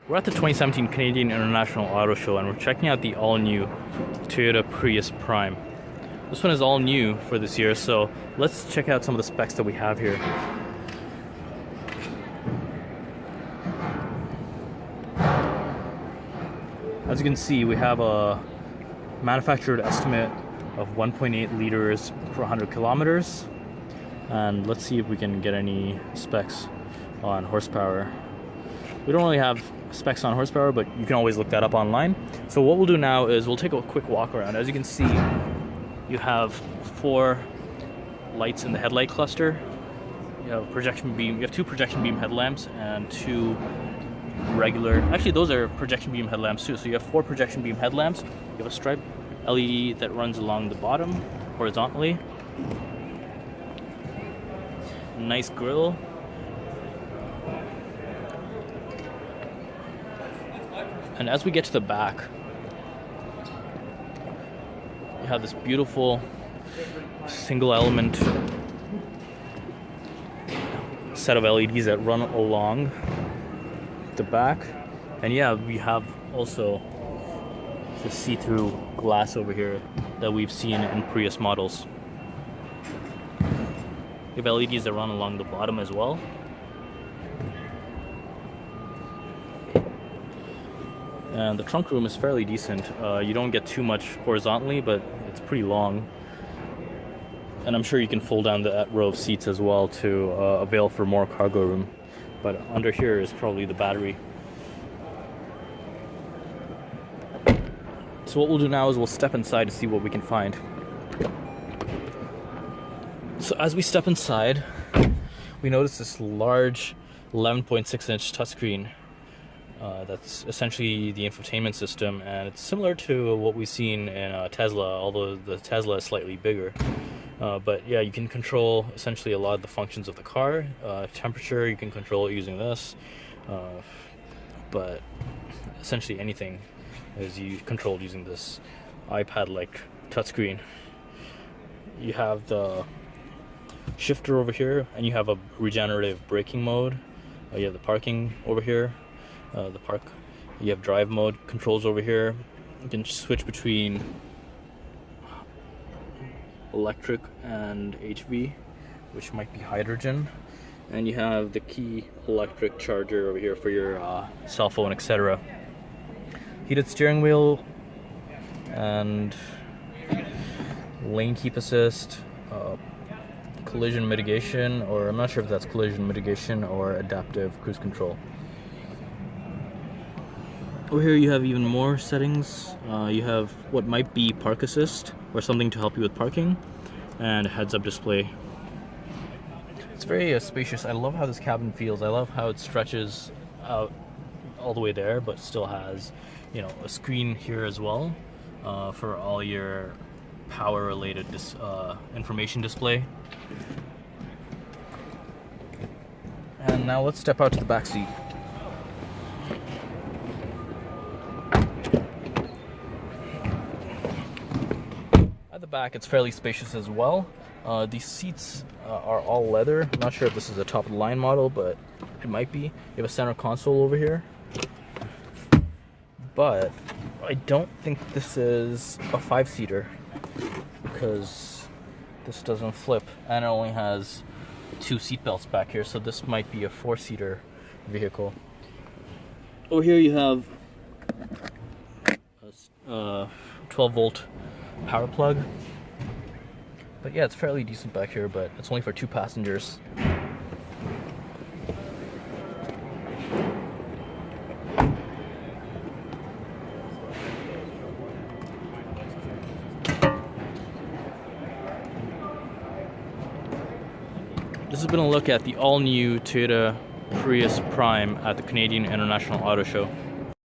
We're at the 2017 Canadian International Auto Show and we're checking out the all-new Toyota Prius Prime. This one is all new for this year, so let's check out some of the specs that we have here. As you can see, we have a manufactured estimate of 1.8 liters per 100 kilometers. And let's see if we can get any specs on horsepower. We don't really have specs on horsepower, but you can always look that up online. So what we'll do now is we'll take a quick walk around. As you can see, you have 4 lights in the headlight cluster. You have projection beam. You have 2 projection beam headlamps and 2 regular. Actually, those are projection beam headlamps too. So you have 4 projection beam headlamps. You have a stripe LED that runs along the bottom horizontally. Nice grille. And as we get to the back, you have this beautiful single element set of LEDs that run along the back. And yeah, we have also the see-through glass over here that we've seen in Prius models. We have LEDs that run along the bottom as well. And the trunk room is fairly decent. You don't get too much horizontally, but it's pretty long. And I'm sure you can fold down that row of seats as well to avail for more cargo room. But under here is probably the battery. So what we'll do now is we'll step inside to see what we can find. So as we step inside, we notice this large 11.6-inch touchscreen. That's essentially the infotainment system, and it's similar to what we've seen in Tesla, although the Tesla is slightly bigger. But yeah, you can control essentially a lot of the functions of the car. Temperature, you can control it using this, but essentially anything is controlled using this iPad-like touchscreen. You have the shifter over here, and you have a regenerative braking mode. You have the parking over here. You have drive mode controls over here. You can switch between electric and HV, which might be hydrogen. And you have the key electric charger over here for your cell phone, etc. Heated steering wheel and lane keep assist, collision mitigation, or I'm not sure if that's collision mitigation or adaptive cruise control. Over here you have even more settings. You have what might be park assist or something to help you with parking, and a heads-up display. It's very spacious. I love how this cabin feels. I love how it stretches out all the way there, but still has, you know, a screen here as well for all your power-related information display. And now let's step out to the back seat. At the back, it's fairly spacious as well. These seats are all leather. I'm not sure if this is a top-of-the-line model, but it might be. You have a center console over here. But I don't think this is a 5-seater because this doesn't flip, and it only has 2 seat belts back here, so this might be a 4-seater vehicle. Over here you have a 12-volt power plug. But yeah, it's fairly decent back here, but it's only for 2 passengers. This has been a look at the all-new Toyota Prius Prime at the Canadian International Auto Show.